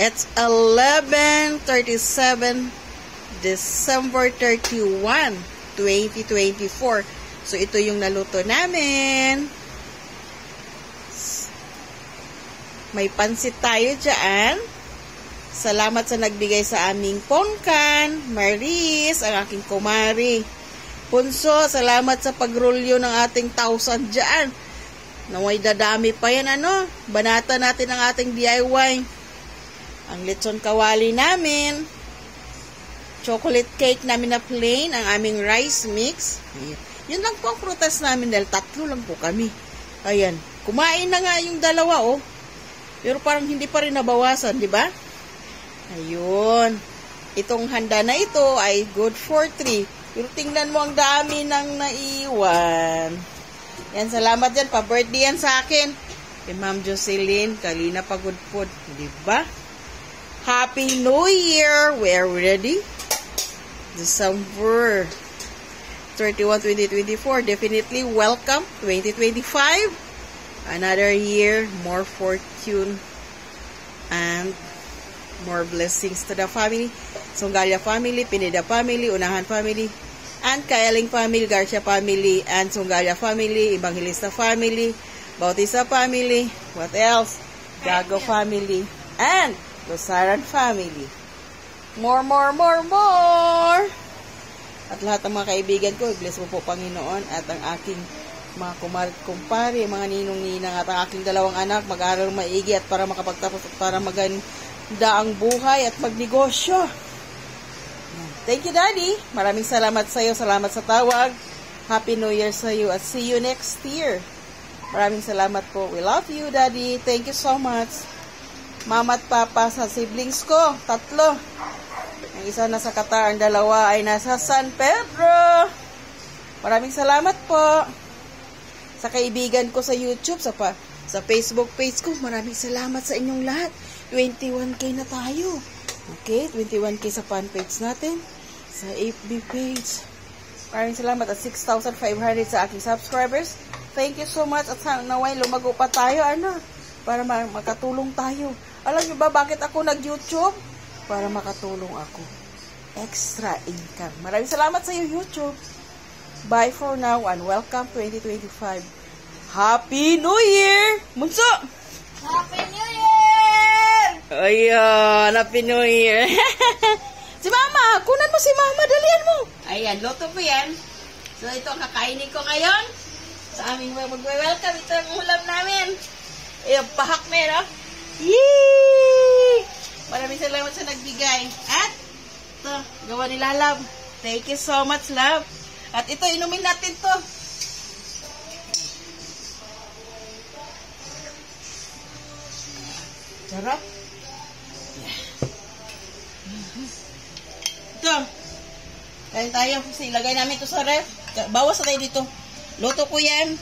It's 11:37 December 31, 2024. So, ito yung naluto namin. May pansit tayo dyan. Salamat sa nagbigay sa aming pongkan. Maris, ang aking kumari. Punso, salamat sa pagrolyo ng ating 1,000 dyan. Naway dadami pa yan, ano? Banata natin ang ating DIY. Ang lechon kawali namin. Chocolate cake namin na plain. Ang aming rice mix. Ayan. Yun lang po ang prutas namin dahil 3 lang po kami. Ayan. Kumain na nga yung 2, oh. Pero parang hindi pa rin nabawasan, di ba? Ayun. Itong handa na ito ay good for 3. Pero tingnan mo ang dami nang naiwan. Yan, salamat dyan. Pa-birthday yan sa akin. Kay Ma'am Jocelyn, Kalina Pagod Food. Di ba? Happy New Year! We are ready. December 31, 2024. Definitely welcome 2025. Another year, more fortune and more blessings to the family. Songgalia family, Pineda family, Unahan family, and Kayaling family, Garcia family, and Songgalia family, Evangelista family, Bautista family, what else? Gago family, and Losaran family. More. At lahat ng mga kaibigan ko, bless mo po Panginoon, at ang aking mga kumpare, mga ninong-ninang, at ang aking 2 anak, mag-aral maigi at para makapagtapos at para maganda ang buhay at magnegosyo. Thank you, Daddy. Maraming salamat sa iyo. Salamat sa tawag. Happy New Year sa iyo at see you next year. Maraming salamat po. We love you, Daddy. Thank you so much. Mama at Papa sa siblings ko, 3. Ang isa nasa Qatar, ang 2 ay nasa San Pedro. Maraming salamat po. Sa kaibigan ko sa YouTube, sa Facebook page ko, maraming salamat sa inyong lahat. 21K na tayo. Okay, 21K sa fan page natin. Sa FB page. Maraming salamat at 6,500 sa aking subscribers. Thank you so much at sana naway lumago pa tayo, para makatulong tayo. Alam niyo ba bakit ako nag-YouTube? Para makatulong ako. Extra income. Maraming salamat sa iyo, YouTube. Bye for now and welcome 2025. Happy New Year! Munso! Happy New Year! Ayan, Happy New Year. Si Mama, kunan mo si Mama, dalian mo. Ayan, loto po yan. So, ito ang kakainin ko ngayon. Sa aming mag-welcome, ito ang ulam namin. Ayan, pahak meron. Yee! Maraming salamat sa nagbigay. At, ito, gawa ni Love. Thank you so much, Love. At ito, inumin natin to. Sarap. Ito. Kain tayo. Kasi ilagay namin ito sa ref. Bawas na tayo dito. Luto ko yan.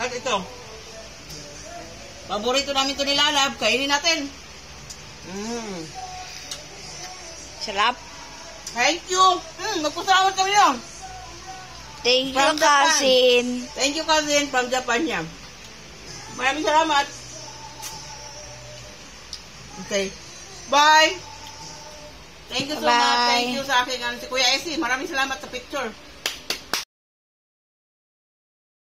At ito. Paborito namin ito ni Lalab. Kainin natin. Sarap. Thank you. Magpasalamat kami yun. Thank you, From cousin. Thank you, cousin. From Japan yan. Maraming salamat. Okay. Bye. Thank you so much. Thank you sa akin. Si Kuya Essie. Maraming salamat sa picture.